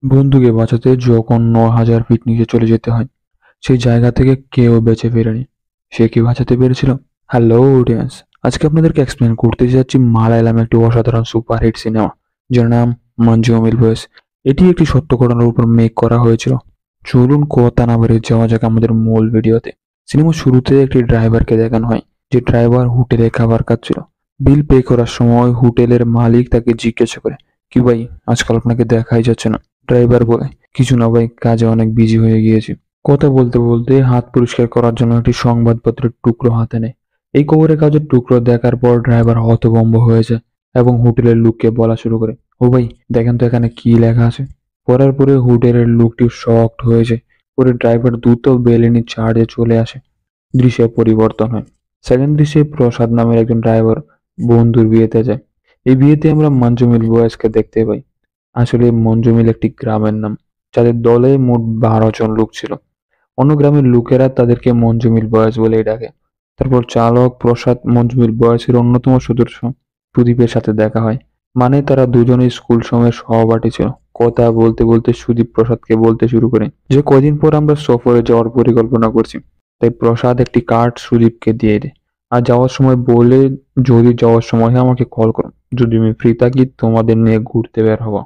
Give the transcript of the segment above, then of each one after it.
বন্ধুকে বাঁচাতে যখন ৯,০০০ ফিট নিচে চলে যেতে হয়, সেই জায়গা থেকে কেউ বেঁচে ফেরেনি। সে কি বাঁচাতে পেরেছিল? হ্যালো অডিয়েন্স, আজকে আপনাদেরকে এক্সপ্লেন করতে যাচ্ছি মালায়ালাম একটি অসাধারণ সুপারহিট সিনেমা, যার নাম মঞ্জু অমিল বয়েস। এটি একটি সত্য ঘটনার উপর মেক করা হয়েছিল। চলুন কথা না বেরিয়ে যাওয়া যাক আমাদের মূল ভিডিওতে। সিনেমার শুরুতে একটি ড্রাইভারকে দেখানো হয়, যে ড্রাইভার হোটেলে খাবার খাচ্ছিল। বিল পে করার সময় হোটেলের মালিক তাকে জিজ্ঞাসা করে, কি ভাই, আজকাল আপনাকে দেখাই যাচ্ছে না? ড্রাইভার বলে, কিছু না ভাই, কাজে অনেক বিজি হয়ে গিয়েছি। কথা বলতে বলতে হাত পরিষ্কার করার জন্য একটি সংবাদপত্রের টুকরো হাতে নেয়। এই খবরের কাগজের টুকরো দেখার পর ড্রাইভার হতভম্ব হয়ে যায় এবং হোটেলের লোককে বলা শুরু করে, ও ভাই, দেখেন তো এখানে কি লেখা আছে। পড়ার পরে হোটেলের লোকটি শকড হয়ে যায়। পরে ড্রাইভার দ্রুত বেলেনি চার্জে চলে আসে। দৃশ্যের পরিবর্তন হয়। সেকেন্ড দৃশ্যে প্রসাদ নামের একজন ড্রাইভার বন্ধুর বিয়েতে যায়। এই বিয়েতে আমরা মঞ্জুমিল বয়েসকে দেখতে পাই। আসলে মঞ্জুমিল একটি গ্রামের নাম, যাদের দলে মোট ১২ জন লোক ছিল। অন্য গ্রামের লোকেরা তাদেরকে মঞ্জুমিল বয়েস বলেই ডাকে। তারপর চালক প্রসাদ মঞ্জুমিল বয়েসের অন্যতম সদস্য সুদীপের সাথে দেখা হয়। মানে তারা দুজনেই স্কুল সময়ের সহপাঠী ছিল। কথা বলতে বলতে সুদীপ প্রসাদকে বলতে শুরু করে যে কদিন পর আমরা সফরে যাওয়ার পরিকল্পনা করছি। তাই প্রসাদ একটি কার্ড সুদীপকে দিয়ে দেয় আর যাওয়ার সময় বলে, যদি যাওয়ার সময় হয় আমাকে কল করো, যদি আমি ফ্রি থাকি তোমাদের নিয়ে ঘুরতে বের হবো।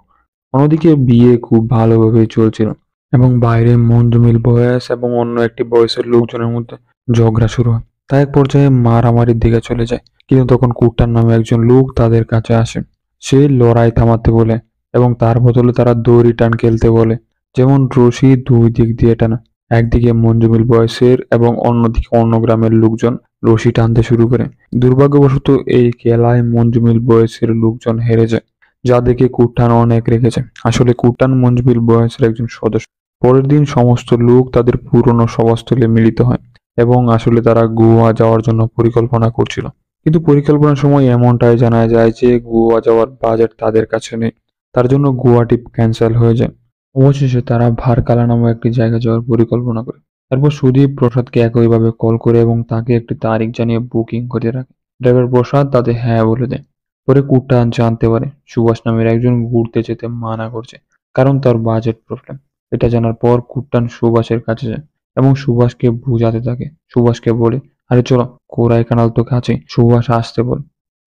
অন্যদিকে বিয়ে খুব ভালোভাবে চলছিল এবং বাইরে মঞ্জুমিল বয়স এবং অন্য একটি বয়সের লোকজনের মধ্যে ঝগড়া শুরু হয়। তা এক পর্যায়ে মারামারির দিকে চলে যায়। কিন্তু তখন কুট্টার নামে একজন লোক তাদের কাছে আসে। সে লড়াই থামাতে বলে এবং তার বদলে তারা দড়ি টান খেলতে বলে, যেমন রশি দুই দিক দিয়ে টানা। একদিকে মঞ্জুমিল বয়সের এবং অন্যদিকে অন্য গ্রামের লোকজন রশি টানতে শুরু করে। দুর্ভাগ্যবশত এই খেলায় মঞ্জুমিল বয়সের লোকজন হেরে যায়, যা দেখে কুট্টান অনেক রেখেছে। আসলে কুট্টান মঞ্জুমিল বয়সের একজন সদস্য। পরের দিন সমস্ত লোক তাদের পুরনো সভাস্থলে মিলিত হয় এবং আসলে তারা গোয়া যাওয়ার জন্য পরিকল্পনা করছিল। কিন্তু পরিকল্পনার সময় এমনটাই জানা যায় যে গোয়া যাওয়ার বাজেট তাদের কাছে নেই। তার জন্য গোয়া ট্রিপ ক্যান্সেল হয়ে যায়। অবশেষে তারা ভারকালা নামক একটি জায়গায় যাওয়ার পরিকল্পনা করে। তারপর সুদীপ প্রসাদকে একইভাবে কল করে এবং তাকে একটি তারিখ জানিয়ে বুকিং করে রাখে। ড্রাইভার প্রসাদ তাতে হ্যাঁ বলে দেয়। পরে কুট্টান জানতে পারে সুভাষ নামের একজন ঘুরতে যেতে মানা করছে, কারণ তার বাজেট প্রবলেম। এটা জানার পর কুট্টান সুভাষের কাছে যায় এবং সুভাষকে বুঝাতে থাকে। সুভাষকে বলে, আরে চলো, কোরাইকানাল তো কাছে, সুভাষ আসতে বল।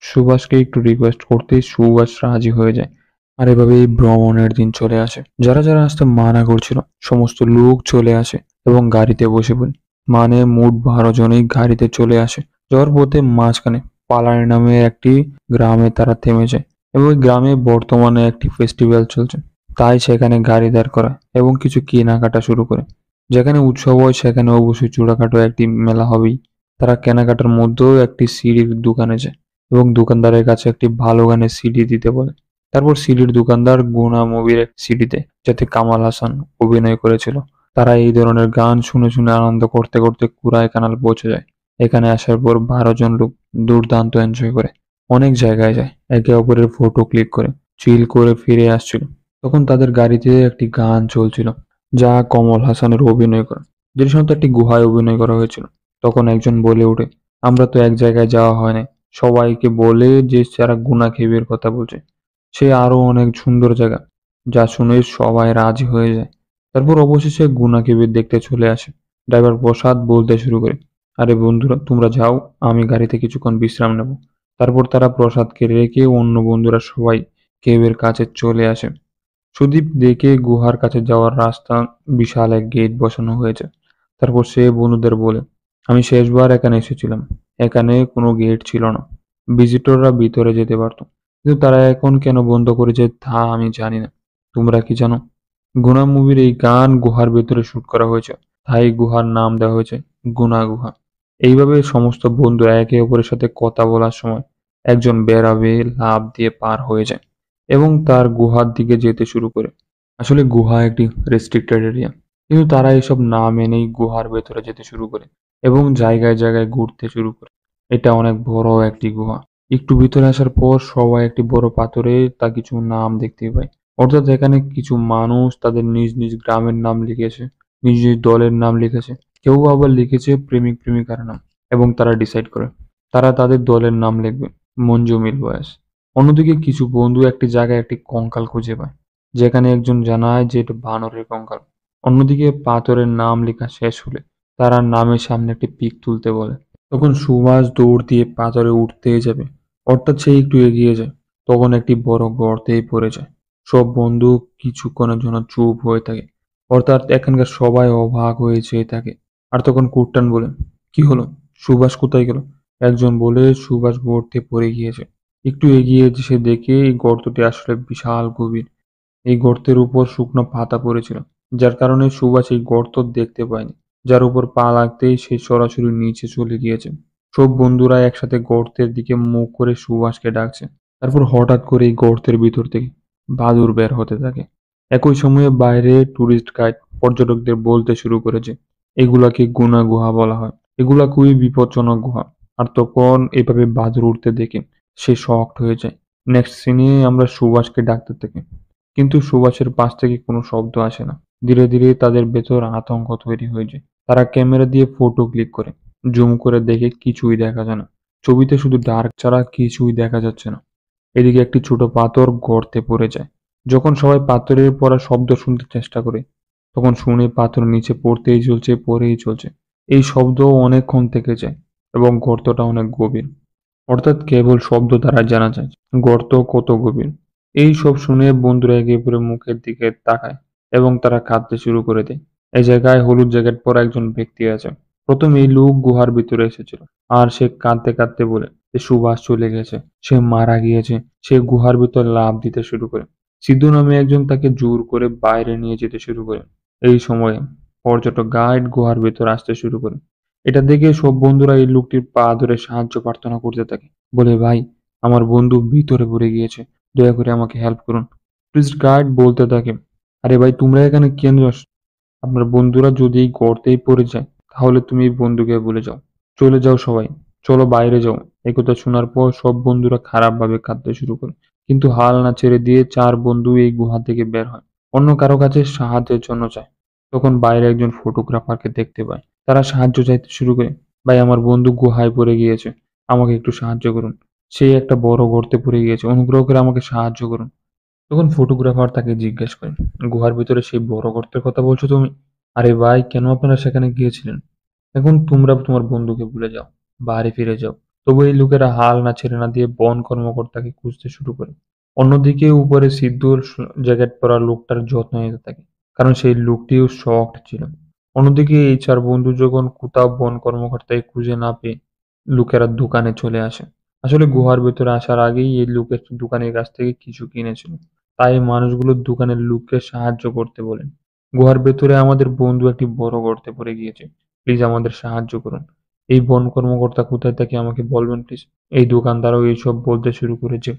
সুভাষকে একটু রিকোয়েস্ট করতেই সুভাষ রাজি হয়ে যায়। আর এভাবেই ভ্রমণের দিন চলে আসে। যারা যারা আসতে মানা করছিল সমস্ত লোক চলে আসে এবং গাড়িতে বসে পড়ে। মানে মোট ১২ জনেই গাড়িতে চলে আসে। যাওয়ার পথে মাঝখানে পালানি নামে একটি গ্রামে তারা থেমে যায় এবং ওই গ্রামে বর্তমানে একটি ফেস্টিভ্যাল চলছে। তাই সেখানে গাড়ি দাঁড় করায় এবং কিছু কেনাকাটা শুরু করে। যেখানে উৎসব হয় সেখানে অবশ্যই ছোটখাটো একটি মেলা হবেই। তারা কেনাকাটার মধ্যেও একটি সিডির দোকানে যায় এবং দোকানদারের কাছে একটি ভালো গানের সিডি দিতে বলে। তারপর সিডির দোকানদার গুনা মুভির এক সিডিতে, যাতে কামাল হাসান অভিনয় করেছিল। তারা এই ধরনের গান শুনে শুনে আনন্দ করতে করতে কুরাইকানাল পৌঁছে যায়। এখানে আসার পর ১২ জন লোক দুর্দান্ত এনজয় করে। অনেক জায়গায় যায়, একে অপরের ফটো ক্লিক করে চিল করে ফিরে আসছিল। তখন তাদের গাড়িতে একটি গান চলছিল, যা কমল হাসানের অভিনয় করা। দৃশ্যত একটি গুহায় অভিনয় করা হয়েছিল। তখন একজন বলে ওঠে, আমরা তো এক জায়গায় যাওয়া হয় না, সবাইকে বলে যে যারা গুনা খেবির কথা বলছে সে আরো অনেক সুন্দর জায়গা, যা শুনে সবাই রাজি হয়ে যায়। তারপর অবশেষে গুনা কেবির দেখতে চলে আসে। ড্রাইভার প্রসাদ বলতে শুরু করে, আরে বন্ধুরা তোমরা যাও, আমি গাড়িতে কিছুক্ষণ বিশ্রাম নেব। তারপর তারা প্রসাদকে রেখে অন্য বন্ধুরা সবাই কেবের কাছে চলে আসে। সুদীপ দেখে গুহার কাছে যাওয়ার রাস্তা বিশাল এক গেট বসানো হয়েছে। তারপর সে বন্ধুদের বলে, আমি শেষবার এখানে এসেছিলাম, এখানে কোনো গেট ছিল না, ভিজিটররা ভিতরে যেতে পারতো। কিন্তু তারা এখন কেন বন্ধ করেছে তা আমি জানি না। তোমরা কি জানো? গুনা মুভির এই গান গুহার ভেতরে শুট করা হয়েছে, তাই গুহার নাম দেওয়া হয়েছে গুনা গুহা। এইভাবে সমস্ত বন্ধুরা একে অপরের সাথে কথা বলার সময় একজন বেরাবে লাফ দিয়ে পার হয়ে যায় এবং তার গুহার দিকে যেতে শুরু করে। আসলে গুহা একটি রেস্ট্রিক্টেড এরিয়া, কিন্তু তারা এসব না মেনেই গুহার ভেতরে যেতে শুরু করে এবং জায়গায় জায়গায় ঘুরতে শুরু করে। এটা অনেক বড় একটি গুহা। একটু ভিতরে আসার পর সবাই একটি বড় পাথরে তা কিছু নাম দেখতে পায়। অর্থাৎ এখানে কিছু মানুষ তাদের নিজ নিজ গ্রামের নাম লিখেছে, নিজ নিজ দলের নাম লিখেছে, কেউ আবার লিখেছে প্রেমিক প্রেমিকার নাম। এবং তারা ডিসাইড করে তারা তাদের দলের নাম লিখবে মঞ্জু মিল বয়স। অন্যদিকে কিছু বন্ধু একটি জায়গায় একটি কঙ্কাল খুঁজে পায় যেখানে একজন জানায় যে এটা বানরের কঙ্কাল। অন্যদিকে পাথরের নাম লেখা শেষ হলে তারা নামের সামনে একটি পিক তুলতে বলে। তখন সুভাষ দৌড় দিয়ে পাথরে উঠতেই যাবে, অর্থাৎ সে একটু এগিয়ে যায়, তখন একটি বড় গর্তেই পড়ে যায়। সব বন্ধু কিছুক্ষণের জন্য চুপ হয়ে থাকে, অর্থাৎ এখানকার সবাই অবাক হয়ে চেয়ে থাকে। আর তখন কুট্টান বলে, কি হলো, সুভাষ কোথায় গেল? একজন বলে, সুভাষ গর্তে পড়ে গিয়েছে। একটু এগিয়ে সে দেখে এই গর্তটি আসলে বিশাল গভীর। এই গর্তের উপর শুকনো পাতা পড়েছিল, যার কারণে সুভাষ এই গর্ত দেখতে পায়নি। যার উপর পা লাগতেই সে সরাসরি নিচে চলে গিয়েছে। সব বন্ধুরা একসাথে গর্তের দিকে মুখ করে সুভাষকে ডাকছে। তারপর হঠাৎ করে এই গর্তের ভিতর থেকে বাদুড় বের হতে থাকে। একই সময়ে বাইরে টুরিস্ট গাইড পর্যটকদের বলতে শুরু করেছে, এগুলাকে গুনা গুহা বলা হয়, এগুলা খুবই বিপজ্জনক গুহা। আর তখন এভাবে বাদুড় উঠতে দেখে সে শকড হয়ে যায়। নেক্সট সিনে আমরা সুভাষকে ডাকতে থাকি, কিন্তু সুভাষের পাশ থেকে কোনো শব্দ আসে না। ধীরে ধীরে তাদের ভেতর আতঙ্ক তৈরি হয়ে যায়। তারা ক্যামেরা দিয়ে ফটো ক্লিক করে, জুম করে দেখে কিছুই দেখা যায় না। ছবিতে শুধু ডার্ক ছাড়া কিছুই দেখা যাচ্ছে না। এদিকে একটি ছোট পাথর গর্তে পড়ে যায়। যখন সবাই পাথরের পড়া শব্দ শুনতে চেষ্টা করে, তখন শুনে পাথর নিচে পড়তেই চলছে, পড়েই চলছে। এই শব্দ অনেকক্ষণ থেকে যায় এবং গর্তটা অনেক গভীর, অর্থাৎ কেবল শব্দ দ্বারা জানা যায় গর্ত কত গভীর। এই সব শুনে বন্ধুরা একে অপরে মুখের দিকে তাকায় এবং তারা কাঁদতে শুরু করে দেয়। এই জায়গায় হলুদ জ্যাকেট পরা একজন ব্যক্তি আছে। প্রথম এই লোক গুহার ভিতরে এসেছিল, আর সে কাঁদতে কাঁদতে বলে যে সুভাষ চলে গেছে, সে মারা গিয়েছে। সে গুহার ভিতর লাফ দিতে শুরু করে। সিদ্ধু নামে একজন তাকে জোর করে বাইরে নিয়ে যেতে শুরু করে। এই সময়ে পর্যটক গাইড গুহার ভিতর আসতে শুরু করে। এটা দেখে সব বন্ধুরা এই লোকটির পা ধরে সাহায্য প্রার্থনা করতে থাকে, বলে, ভাই, আমার বন্ধু ভিতরে পড়ে গিয়েছে, দয়া করে আমাকে হেল্প করুন। টুরিস্ট গাইড বলতে থাকে, আরে ভাই, তোমরা এখানে কেন আসছো? আপনার বন্ধুরা যদি এই গর্তেই পড়ে যায়, তাহলে তুমি এই বন্ধুকে ভুলে যাও, চলে যাও সবাই, চলো বাইরে যাও। এই কথা শোনার পর সব বন্ধুরা খারাপ ভাবে কাঁদতে শুরু করে, কিন্তু হাল না ছেড়ে দিয়ে চার বন্ধু এই গুহা থেকে বের হয়, অন্য কারো কাছে সাহায্যের জন্য চায়। তখন বাইরে একজন ফটোগ্রাফারকে দেখতে পায়। তারা সাহায্য চাইতে শুরু করে, ভাই, আমার বন্ধু গুহায় পড়ে গিয়েছে, আমাকে একটু সাহায্য করুন, সে একটা বড় গর্তে পড়ে গিয়েছে, অনুগ্রহ করে আমাকে সাহায্য করুন। তখন ফটোগ্রাফার তাকে জিজ্ঞেস করেন, গুহার ভিতরে সেই বড় গর্তের কথা বলছো তুমি? আরে ভাই, কেন আপনারা সেখানে গিয়েছিলেন? এখন তোমরা তোমার বন্ধুকে ভুলে যাও, বাড়ি ফিরে যাও। তবু এই লোকেরা হাল না ছেড়ে না দিয়ে বন কর্মকর্তাকে খুঁজতে শুরু করে। অন্যদিকে উপরে সিদ্ধুর জ্যাকেট পরা লোকটার যত্ন নিতে থাকে, কারণ সেই লোকটিও শকড ছিল। অন্যদিকে এই চার বন্ধু যখন কোথাও বন কর্মকর্তাকে খুঁজে না পেয়ে লোকেরা দোকানে চলে আসে। আসলে গুহার ভেতরে আসার আগেই এই লোকের দোকানের কাছ থেকে কিছু কিনেছিল, তাই মানুষগুলো দোকানের লোককে সাহায্য করতে বলেন। গুহার ভেতরে আমাদের বন্ধু একটি বড় গর্তে পড়ে গিয়েছে, প্লিজ আমাদের সাহায্য করুন। এই বন কর্মকর্তা কোথায় থাকে আমাকে বলবেন প্লিজ? এই দোকানদারও এইসব বলতে শুরু করেছে,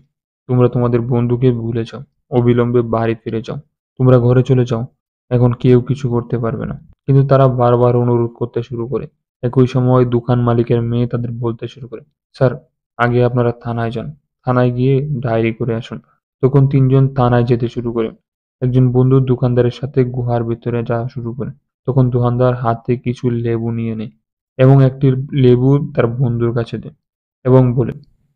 তোমরা তোমাদের বন্ধুকে ভুলে যাও, অবিলম্বে বাড়ি ফিরে যাও, তোমরা ঘরে চলে যাও, এখন কেউ কিছু করতে পারবে না। কিন্তু তারা বারবার অনুরোধ করতে শুরু করে। একই সময় দোকান মালিকের মেয়ে তাদের বলতে শুরু করে, স্যার, আগে আপনারা থানায় যান, থানায় গিয়ে ডায়েরি করে আসুন। তখন তিনজন থানায় যেতে শুরু করে। একজন বন্ধু দোকানদারের সাথে গুহার ভিতরে যাওয়া শুরু করে। তখন দোকানদার হাতে কিছু লেবু নিয়ে নেয় এবং একটি লেবু তার বন্ধুর কাছে দেয় এবং বলে,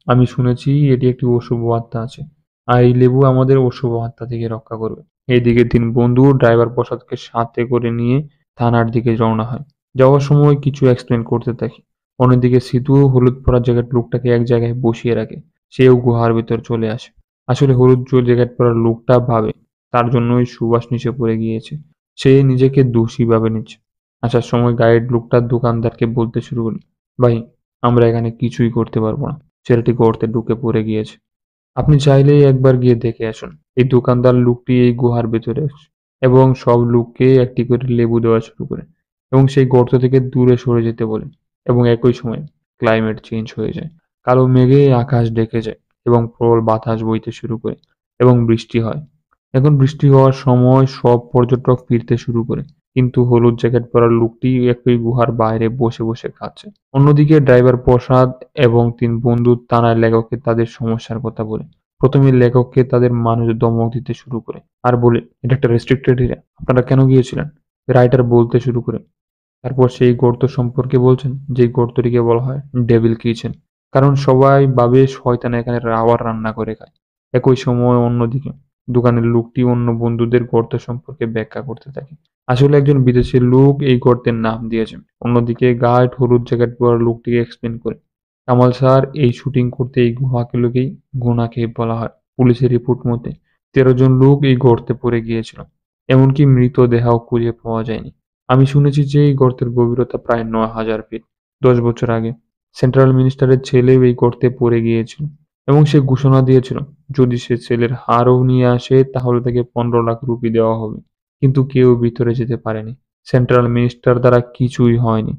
আমি শুনেছি এটি একটি অশুভ আত্মা আছে, আর এই লেবু আমাদের অশুভ আত্মা থেকে রক্ষা করবে। এইদিকে তিন বন্ধু ড্রাইভার প্রসাদকে সাথে করে নিয়ে থানার দিকে রওনা হয়। যাওয়ার সময় কিছু এক্সপ্লেন করতে থাকে। অন্যদিকে সিধু হলুদ পরা জ্যাকেট লোকটাকে এক জায়গায় বসিয়ে রাখে, সেও গুহার ভিতর চলে আসে। আসলে হলুদ জ্যাকেট পরা লোকটা ভাবে তার জন্যই সুবাস নিচে পড়ে গিয়েছে। সে নিজেকে দোষী ভাবে নিচ্ছে। আসার সময় গাইড লোকটা দোকানদারকে বলতে শুরু করল, ভাই, আমরা এখানে কিছুই করতে পারবো না, ছেলেটি গর্তে ঢুকে পড়ে গিয়েছে, আপনি চাইলেই একবার গিয়ে দেখে আসুন। এই দোকানদার লোকটি এই গুহার ভেতরে আসে এবং সব লোককে একটি করে লেবু দেওয়া শুরু করে এবং সেই গর্ত থেকে দূরে সরে যেতে বলে। এবং একই সময় ক্লাইমেট চেঞ্জ হয়ে যায়, কালো মেঘে আকাশ ঢেকে যায় এবং প্রবল বাতাস বইতে শুরু করে এবং বৃষ্টি হয়। এখন বৃষ্টি হওয়ার সময় সব পর্যটক ফিরতে শুরু করে, কিন্তু হলুদ জ্যাকেট পরা লোকটি একই গুহার বাইরে বসে বসে খাচ্ছে। অন্যদিকে ড্রাইভার প্রসাদ এবং তিন বন্ধু থানার লেখককে তাদের সমস্যার কথা বলে। প্রথমে লেখককে তাদের মানুষ ধমক দিতে শুরু করে আর বলে, এটা একটা রেস্ট্রিক্টেড এরিয়া, আপনারা কেন গিয়েছিলেন? রাইটার বলতে শুরু করে। তারপর সেই গর্ত সম্পর্কে বলছেন, যে গর্তটিকে বলা হয় ডেভিল কিচেন, কারণ সবাই ভাবে শয়তান এখানে রাবার রান্না করে খায়। একই সময় অন্যদিকে দোকানের লোকটি অন্য বন্ধুদের গর্ত সম্পর্কে ব্যাখ্যা করতে থাকে। আসলে একজন বিদেশি লোক এই গর্তের নাম দিয়েছে। অন্যদিকে গার্ড হলুদ জ্যাকেট পরা লোকটিকে এক্সপ্লেন করে, কামাল স্যার, এই শুটিং করতে এই গুহাগুলোকেই গুনা কেভ বলা হয়। পুলিশের রিপোর্ট মতে 13 জন লোক এই গর্তে পড়ে গিয়েছিল। এমনকি মৃতদেহও খুঁজে পাওয়া যায়নি। আমি শুনেছি যে এই গর্তের গভীরতা প্রায় 9,000 ফিট। 10 বছর আগে সেন্ট্রাল মিনিস্টারের ছেলেও এই গর্তে পড়ে গিয়েছিল এবং সে ঘোষণা দিয়েছিল যদি সে ছেলের হাড়ও নিয়ে আসে তাহলে তাকে 15 লাখ রুপি দেওয়া হবে। কিন্তু কেউ ভিতরে যেতে পারেনি। সেন্ট্রাল মিনিস্টার দ্বারা কিছুই হয়নি।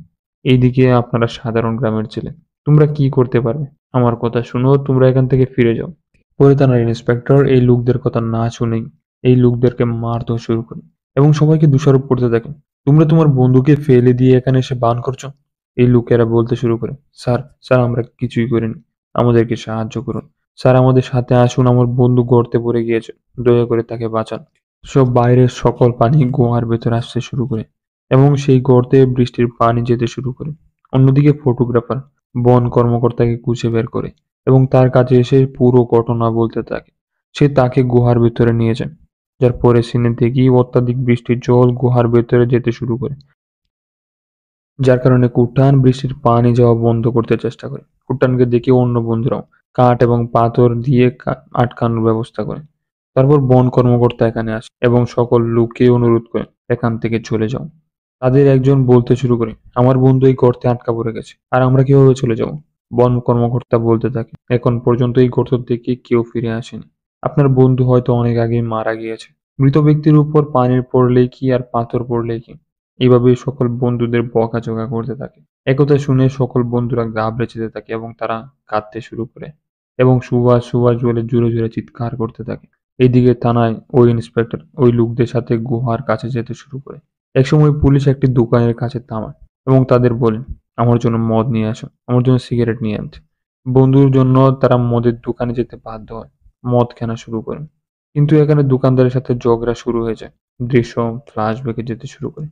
এইদিকে আপনারা সাধারণ গ্রামের ছেলে, তোমরা কি করতে পারবে? আমার কথা শুনো, তোমরা এখান থেকে ফিরে যাও। পরে থানার ইন্সপেক্টর এই লোকদের কথা না শুনেই এই লোকদেরকে মারধর শুরু করে এবং সবাইকে দোষারোপ করতে থাকে। তোমরা তোমার বন্ধুকে ফেলে দিয়ে এখানে এসে বান করছো? এই লোকেরা বলতে শুরু করে, স্যার, স্যার, আমরা কিছুই করিনি, আমাদেরকে সাহায্য করুন, স্যার, আমাদের সাথে আসুন, আমার বন্ধু গর্তে পড়ে গিয়েছে, দয়া করে তাকে বাঁচান। সব বাইরের সকল পানি গুহার ভেতরে আসতে শুরু করে এবং সেই গর্তে বৃষ্টির পানি যেতে শুরু করে। অন্যদিকে ফটোগ্রাফার বন কর্মকর্তাকে খুঁজে বের করে এবং তার কাছে এসে পুরো ঘটনা বলতে থাকে। সে তাকে গুহার ভেতরে নিয়ে যায়, যার পরে সিনে দেখি অত্যাধিক বৃষ্টির জল গুহার ভেতরে যেতে শুরু করে, যার কারণে কুট্টান বৃষ্টির পানি যাওয়া বন্ধ করতে চেষ্টা করে। কুট্টানকে দেখে অন্য বন্ধুরাও কাঠ এবং পাথর দিয়ে আটকানোর ব্যবস্থা করে। তারপর বন কর্মকর্তা এখানে আসে এবং সকল লোককে অনুরোধ করে এখান থেকে চলে যাও। তাদের একজন বলতে শুরু করে, আমার বন্ধু এই গর্তে আটকা পড়ে গেছে, আর আমরা কিভাবে চলে যাব? বন কর্মকর্তা বলতে থাকে, এখন পর্যন্ত এই গর্ত থেকে কেউ ফিরে আসেনি। আপনার বন্ধু হয়তো অনেক আগেই মারা গিয়েছে। মৃত ব্যক্তির উপর পানির পড়লেই কি আর পাথর পড়লেই কি? এইভাবেই সকল বন্ধুদের বকাঝকা করতে থাকে। একথা শুনে সকল বন্ধুরা ঘাবড়ে যেতে থাকে এবং তারা কাঁদতে শুরু করে এবং সুভাষ সুভাষ বলে জোরে জোরে চিৎকার করতে থাকে। এইদিকে থানায় ওই ইন্সপেক্টর ওই লোকদের সাথে গুহার কাছে যেতে শুরু করে। একসময় পুলিশ একটি দোকানের কাছে থামায় এবং তাদের বলে, আমার জন্য মদ নিয়ে আসো, আমার জন্য সিগারেট নিয়ে আনতে। বন্ধুর জন্য তারা মদের দোকানে যেতে বাধ্য হয়, মদ কেনা শুরু করেন। কিন্তু এখানে দোকানদারের সাথে ঝগড়া শুরু হয়ে যায়। দৃশ্য ফ্ল্যাশব্যাকে যেতে শুরু করে।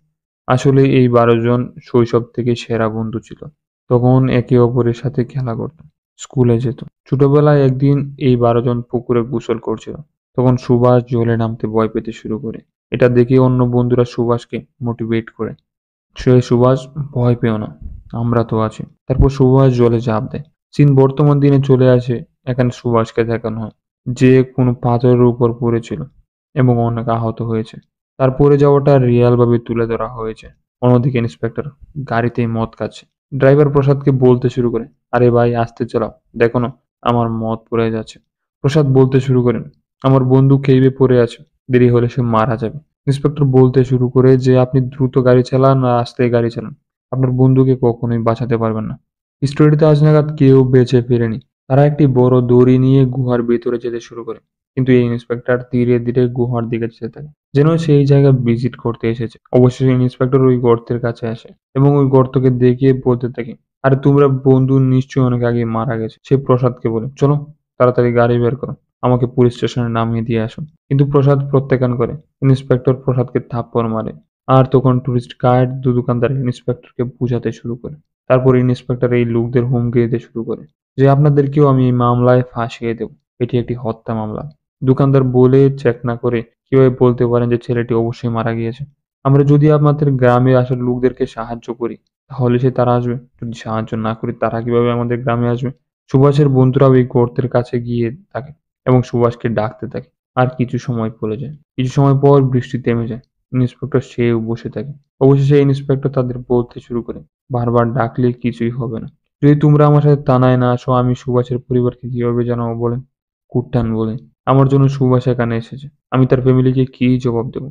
আসলে এই 12 জন শৈশব থেকে সেরা বন্ধু ছিল। তখন একে অপরের সাথে খেলা করত, স্কুলে যেত। ছোটবেলায় একদিন এই 12 জন পুকুরে গোসল করছিল। তখন সুভাষ জলে নামতে ভয় পেতে শুরু করে। এটা দেখে অন্য বন্ধুরা সুভাষকে মোটিভেট করে, সে সুভাষ, ভয় পেও না, আমরা তো আছি। তারপর সুভাষ জলে ঝাঁপ দেয়। সিন বর্তমান দিনে চলে আসে। এখানে সুভাষকে দেখানো হয় যে কোনো পাথরের উপর পড়েছিল এবং অনেক আহত হয়েছে। তার পড়ে যাওয়াটা রিয়াল ভাবে তুলে ধরা হয়েছে। অন্যদিকে ইন্সপেক্টর গাড়িতেই মদ খাচ্ছে। ড্রাইভার প্রসাদকে বলতে শুরু করে, আরে ভাই, আস্তে চালাও, দেখো না আমার মদ পড়ে যাচ্ছে। প্রসাদ বলতে শুরু করেন, আমার বন্ধু কেইবে পড়ে আছে, দেরি হলে সে মারা যাবে। ইন্সপেক্টর বলতে শুরু করে যে আপনি দ্রুত গাড়ি চালান আর আস্তে গাড়ি চালান, আপনার বন্ধুকে কখনোই বাঁচাতে পারবেন না। স্টোরিতে আজ নাগাদ কেউ বেঁচে ফেরেনি। তারা একটি বড় দড়ি নিয়ে গুহার ভেতরে যেতে শুরু করে, কিন্তু এই ইন্সপেক্টর ধীরে ধীরে গুহার দিকে যেতে থাকে, যেন সেই জায়গা ভিজিট করতে এসেছে। অবশেষে ইন্সপেক্টর ওই গর্তের কাছে আসে এবং ওই গর্তকে দেখে বলতে থাকে, আরে তোমরা বন্ধু নিশ্চয়ই অনেক আগে মারা গেছে। সে প্রসাদকে বলে, চলো তাড়াতাড়ি গাড়ি বের করো, আমাকে পুলিশ স্টেশনে নামিয়ে দিয়ে আসুন। কিন্তু প্রসাদ প্রত্যাখ্যান করে। ইন্সপেক্টর প্রসাদকে থাপ্পড় মারে। আর তখন টুরিস্ট গাইড দোকানদার ইন্সপেক্টরকে বুঝাতে শুরু করে। তারপর ইন্সপেক্টর এই লোকদের হুমকি দিতে শুরু করে যে আপনাদেরকেও আমি এই মামলায় ফাঁসিয়ে দেব, এটি একটি হত্যা মামলা। দোকানদার বলে চেক না করে কিভাবে বলতে পারেন যে ছেলেটি অবশ্যই মারা গিয়েছে? আমরা যদি আমাদের গ্রামে আসা লোকদেরকে সাহায্য করি তাহলে সে তারা আসবে, যদি সাহায্য না করি তারা কিভাবে আমাদের গ্রামে আসবে? সুভাষের বন্ধুরাও এই গর্তের কাছে গিয়ে থাকে এবং সুভাষকে ডাকতে থাকে। আর কিছু সময় পড়ে যায়। কিছু সময় পর বৃষ্টি থেমে যায়। ইন্সপেক্টর সেও বসে থাকে। অবশেষে ইন্সপেক্টর তাদের বলতে শুরু করে, বারবার ডাকলে কিছুই হবে না। যদি তোমরা আমার সাথে থানায় না আসো আমি সুভাষের পরিবারকে কিভাবে জানাবো বলেন? কুট্টান বলে, আমার জন্য সুভাষ এখানে এসেছে, আমি তার ফ্যামিলিকে কি জবাব দেবো?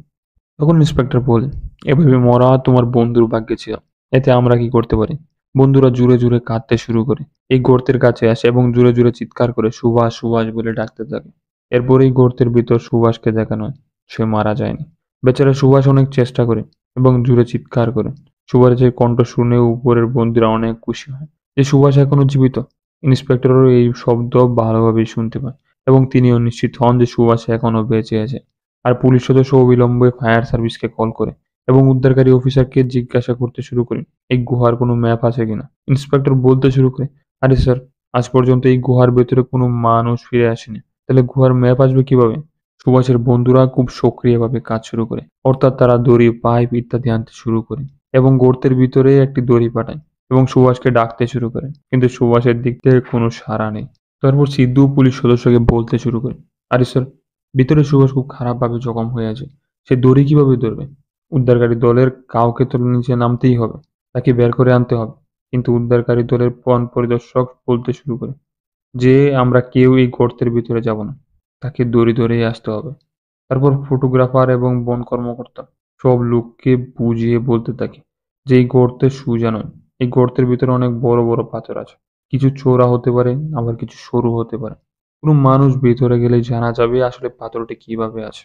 তখন ইন্সপেক্টর বলে, এভাবে মরা তোমার বন্ধুর ভাগ্যে ছিল, এতে আমরা কি করতে পারি? বন্ধুরা জুড়ে জুড়ে কাঁদতে শুরু করে। এই গর্তের কাছে আসে এবং জুড়ে জুড়ে চিৎকার করে সুভাষ সুভাষ বলে ডাকতে থাকে। এরপর এই গর্তের ভিতর সুভাষকে দেখানো হয়। সে মারা যায়নি। বেচারা সুভাষ অনেক চেষ্টা করে এবং জুড়ে চিৎকার করে। সুভাষের কণ্ঠ শুনে উপরের বন্ধুরা অনেক খুশি হয় যে সুভাষ এখনো জীবিত। ইন্সপেক্টরও এই শব্দ ভালোভাবেই শুনতে পায় এবং তিনিও নিশ্চিত হন যে সুভাষ এখনো বেঁচে আছে। আর পুলিশ সদস্য অবিলম্বে ফায়ার সার্ভিসকে কল করে এবং উদ্ধারকারী অফিসারকে জিজ্ঞাসা করতে শুরু করে এই গুহার কোনো ম্যাপ আছে কিনা। ইন্সপেক্টর বলতে শুরু করে, আরে স্যার, আজ পর্যন্ত এই গুহার ভেতরে কোনো মানুষ ফিরে আসেনি, তাহলে গুহার ম্যাপ আসবে কিভাবে? সুভাষের বন্ধুরা খুব সক্রিয়ভাবে কাজ শুরু করে, অর্থাৎ তারা দড়ি, পাইপ ইত্যাদি আনতে শুরু করে এবং গর্তের ভিতরে একটি দড়ি পাঠায় এবং সুভাষকে ডাকতে শুরু করে, কিন্তু সুভাষের দিক থেকে কোনো সাড়া নেই। তারপর সিদ্ধু পুলিশ সদস্যকে বলতে শুরু করে, আরে স্যার, ভিতরে সুভাষ খুব খারাপভাবে জখম হয়ে আছে, সে দড়ি কিভাবে ধরবে? উদ্ধারকারী দলের কাউকে তো নিচে নামতেই হবে, তাকে বের করে আনতে হবে। কিন্তু উদ্ধারকারী দলের বন পরিদর্শক বলতে শুরু করে যে আমরা কেউ এই গর্তের ভিতরে যাব না, তাকে দড়ি ধরেই আসতে হবে। তারপর ফটোগ্রাফার এবং বন কর্মকর্তা সব লোককে বুঝিয়ে বলতে থাকে যে এই গর্তের সোজা নয়, এই গর্তের ভিতরে অনেক বড় বড় পাথর আছে, কিছু চওড়া হতে পারে, আবার কিছু সরু হতে পারে। কোনো মানুষ ভেতরে গেলে জানা যাবে আসলে পাথরটি কিভাবে আছে।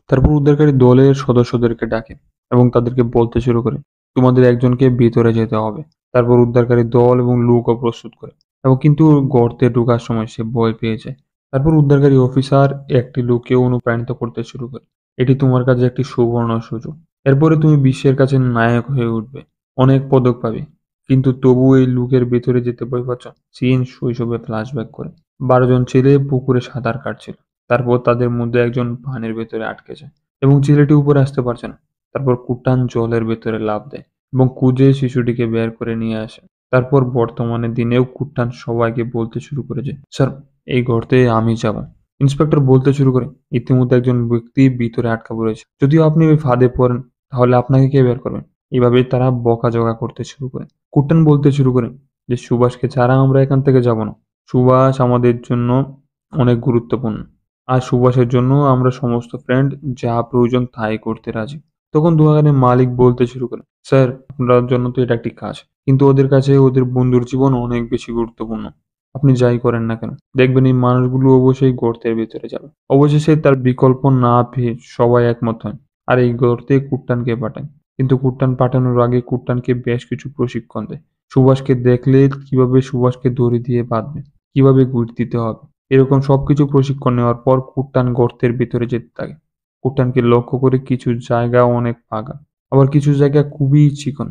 তারপর উদ্ধারকারী দলের সদস্যদেরকে ডাকে এবং তাদেরকে বলতে শুরু করে, তোমাদের একজনকে ভিতরে যেতে হবে। তারপর উদ্ধারকারী দল এবং লোকও প্রস্তুত করে, এবং কিন্তু গর্তে ঢোকার সময় সে ভয় পেয়ে যায়। তারপর উদ্ধারকারী অফিসার একটি লোককে অনুপ্রাণিত করতে শুরু করে, এটি তোমার কাছে একটি সুবর্ণ সুযোগ, এরপরে তুমি বিশ্বের কাছে নায়ক হয়ে উঠবে, অনেক পদক পাবে। কিন্তু তবুও এই লোকের ভেতরে যেতে ভয় পাচ্ছ। সিন শৈশবে ফ্ল্যাশব্যাক করে 12 জন ছেলে পুকুরে সাঁতার কাটছিল। তারপর তাদের মধ্যে একজন পানির ভেতরে আটকে যায় এবং ছেলেটি উপরে আসতে পারছে না। তারপর কুটান জলের ভেতরে লাফ দেয় এবং খুঁজে শিশুটিকে বের করে নিয়ে আসে। তারপর বর্তমানে দিনেও কুটান সবাইকে বলতে শুরু করে যে, স্যার, এই গর্তে আমি যাব। ইন্সপেক্টর বলতে শুরু করে, ইতিমধ্যে একজন ব্যক্তি ভিতরে আটকা পড়েছে, যদিও আপনি ওই ফাঁদে পড়েন তাহলে আপনাকে কে বের করবেন? এভাবে তারা বকাঝকা করতে শুরু করে। কুটান বলতে শুরু করে যে সুভাষকে ছাড়া আমরা এখান থেকে যাব না। সুভাষ আমাদের জন্য অনেক গুরুত্বপূর্ণ। আর সুভাষের জন্য আমরা সমস্ত ফ্রেন্ড যা প্রয়োজন তাই করতে রাজি। তখন দোকানের মালিক বলতে শুরু করে, স্যার, আপনার জন্য তো এটা একটি কাজ, কিন্তু ওদের কাছে ওদের বন্ধুর জীবন অনেক বেশি গুরুত্বপূর্ণ। আপনি যাই করেন না কেন, দেখবেন এই মানুষগুলো অবশ্যই গর্তের ভিতরে যাবে। অবশেষে তার বিকল্প না পেয়ে সবাই একমত হয় আর এই গর্তে কুট্টানকে পাঠায়। কিন্তু কুট্টান পাঠানোর আগে কুট্টানকে বেশ কিছু প্রশিক্ষণ দেয়। সুভাষকে দেখলে কিভাবে সুভাষকে দড়ি দিয়ে বাঁধবে, কিভাবে গুট দিতে হবে, এরকম সবকিছু প্রশিক্ষণ নেওয়ার পর কুট্টান গর্তের ভিতরে যেতে থাকে। কুট্টানকে লক্ষ্য করে কিছু জায়গা অনেক পাকা, আবার কিছু জায়গা খুবই চিকন।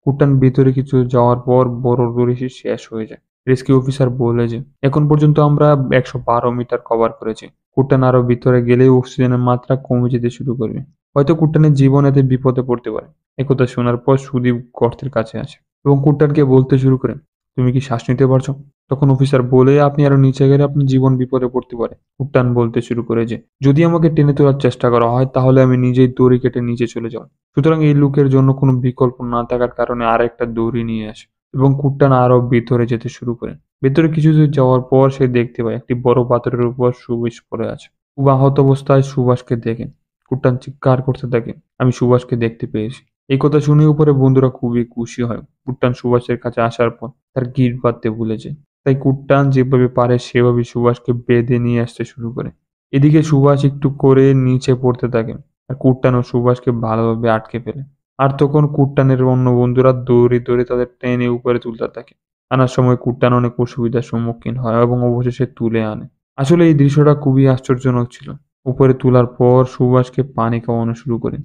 কুট্টান ভিতরে কিছু যাওয়ার পর বড় দড়ি শেষ হয়ে যায়। রেস্কিউ অফিসার বলে যে এখন পর্যন্ত আমরা 112 মিটার কভার করেছি। কুট্টান আরো ভিতরে গেলে অক্সিজেনের মাত্রা কমে যেতে শুরু করবে। হয়তো কুট্টানের জীবন এতে বিপদে পড়তে পারে। একথা শোনার পর সুদীপ গর্তের কাছে আসে এবং কুট্টানকে বলতে শুরু করে, তুমি কি শ্বাস নিতে পারছো? তখন অফিসার বলে, আপনি আরো নিচে গেলে আপনার জীবন বিপদে পড়তে পারে। কুট্টান বলতে শুরু করে যে যদি আমাকে টেনে তোলার চেষ্টা করা হয় তাহলে আমি নিজেই দড়ি কেটে নিচে চলে যাব। সুতরাং এই লোকের জন্য কোনো বিকল্প না থাকার কারণে আর একটা দড়ি নিয়ে আসে এবং কুট্টান আরো ভিতরে যেতে শুরু করে। ভেতরে কিছু দূর যাওয়ার পর সে দেখতে পায় একটি বড় পাথরের উপর সুভাষ পড়ে আছে। খুব আহত অবস্থায় সুভাষকে দেখে কুট্টান চিৎকার করতে থাকে, আমি সুভাষকে দেখতে পেয়েছি। এই কথা শুনে উপরে বন্ধুরা খুবই খুশি হয়। কুট্টান সুভাষের কাছে আসার পর তার গিট বাঁধতে ভুলে যায়। তাই কুট্টান যেভাবে পারে সেভাবে সুভাষকে বেঁধে নিয়ে আসতে শুরু করে। এদিকে সুভাষ একটু করে নিচে পড়তে থাকে আর কুট্টান ও সুভাষকে ভালোভাবে আটকে ফেলে। আর তখন কুট্টানের অন্য বন্ধুরা দৌড়ে দৌড়ে তাদের টেনে উপরে তুলতে থাকে। আনার সময় কুট্টান অনেক অসুবিধার সম্মুখীন হয় এবং অবশেষে তুলে আনে। আসলে এই দৃশ্যটা খুবই আশ্চর্যজনক ছিল। উপরে তোলার পর সুভাষকে পানি খাওয়ানো শুরু করে।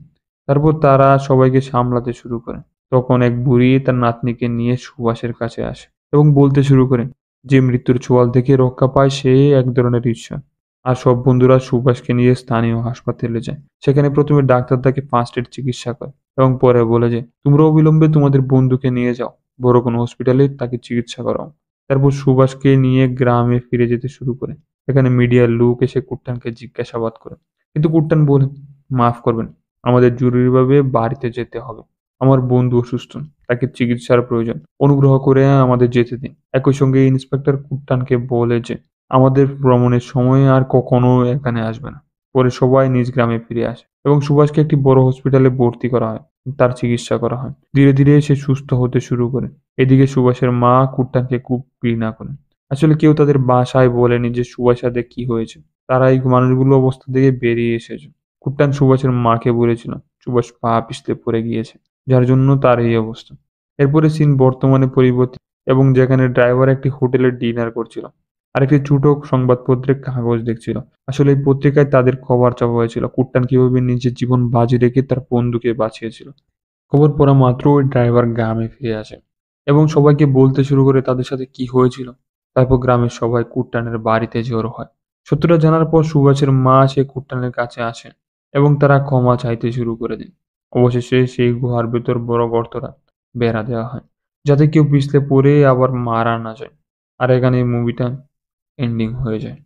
তারপর তারা সবাইকে সামলাতে শুরু করে। তখন এক বুড়ি তার নাতনিকে নিয়ে সুভাষের কাছে আসে এবং বলতে শুরু করে যে মৃত্যুর ছোঁয়াল থেকে রক্ষা পায় সে এক ধরনের ঈশ্বর। আর সব বন্ধুরা সুভাষকে নিয়ে স্থানীয় হাসপাতালে যায়। সেখানে প্রথমে ডাক্তার তাকে ফার্স্ট এড চিকিৎসা করে এবং পরে বলে যে তোমরা অবিলম্বে তোমাদের বন্ধুকে নিয়ে যাও বড় কোনো হসপিটালে তাকে চিকিৎসা করাও। তারপর সুভাষকে নিয়ে গ্রামে ফিরে যেতে শুরু করে। এখানে মিডিয়ার লোক এসে কুট্টানকে জিজ্ঞাসাবাদ করে, কিন্তু কুট্টান বলে, মাফ করবেন, আমাদের জরুরিভাবে বাড়িতে যেতে হবে। আমার বন্ধু অসুস্থ, তাকে চিকিৎসার প্রয়োজন, অনুগ্রহ করে আমাদের যেতে দিন। একই সঙ্গে ইন্সপেক্টর কুট্টানকে বলে যে আমাদের ভ্রমণের সময় আর কখনো এখানে আসবে না। পরে সবাই নিজ গ্রামে ফিরে আসে এবং সুভাষকে একটি বড় হসপিটালে ভর্তি করা হয়, তার চিকিৎসা করা হয়। ধীরে ধীরে সে সুস্থ হতে শুরু করে। এদিকে সুভাষের মা কুট্টানকে খুব ঘৃণা করেন। আসলে কেউ তাদের বাসায় বলেনি যে সুভাষের সাথে কি হয়েছে। তারা এই মানুষগুলো অবস্থা থেকে বেরিয়ে এসেছে। কুট্টান সুভাষের মাকে বলেছিল সুভাষ পা পিছলে পড়ে গিয়েছে, যার জন্য তার এই অবস্থা। এরপরে সিন বর্তমানে পরিবর্তিত এবং যেখানে ড্রাইভার একটি হোটেলে ডিনার করছিল আর একটি ছোট সংবাদপত্রে কাগজ দেখছিল। আসলে এই পত্রিকায় তাদের খবর চাপা হয়েছিল কুট্টান কিভাবে নিজের জীবন বাজি রেখে তার বন্ধুকে বাঁচিয়েছিল। খবর পড়া মাত্র ওই ড্রাইভার গ্রামে ফিরে আসে এবং সবাইকে বলতে শুরু করে তাদের সাথে কি হয়েছিল। তারপর গ্রামের সবাই কুট্টানের বাড়িতে জড়ো হয়। সত্যটা জানার পর সুভাষের মা সেই কুট্টানের কাছে আসে এবং তারা ক্ষমা চাইতে শুরু করে দেয়। অবশেষে সেই গুহার ভেতর বড় গর্তটা বেড়া দেওয়া হয়, যাতে কেউ পিছলে পড়ে আবার মারা না যায়। আর এখানে মুভিটা এন্ডিং হয়ে যায়।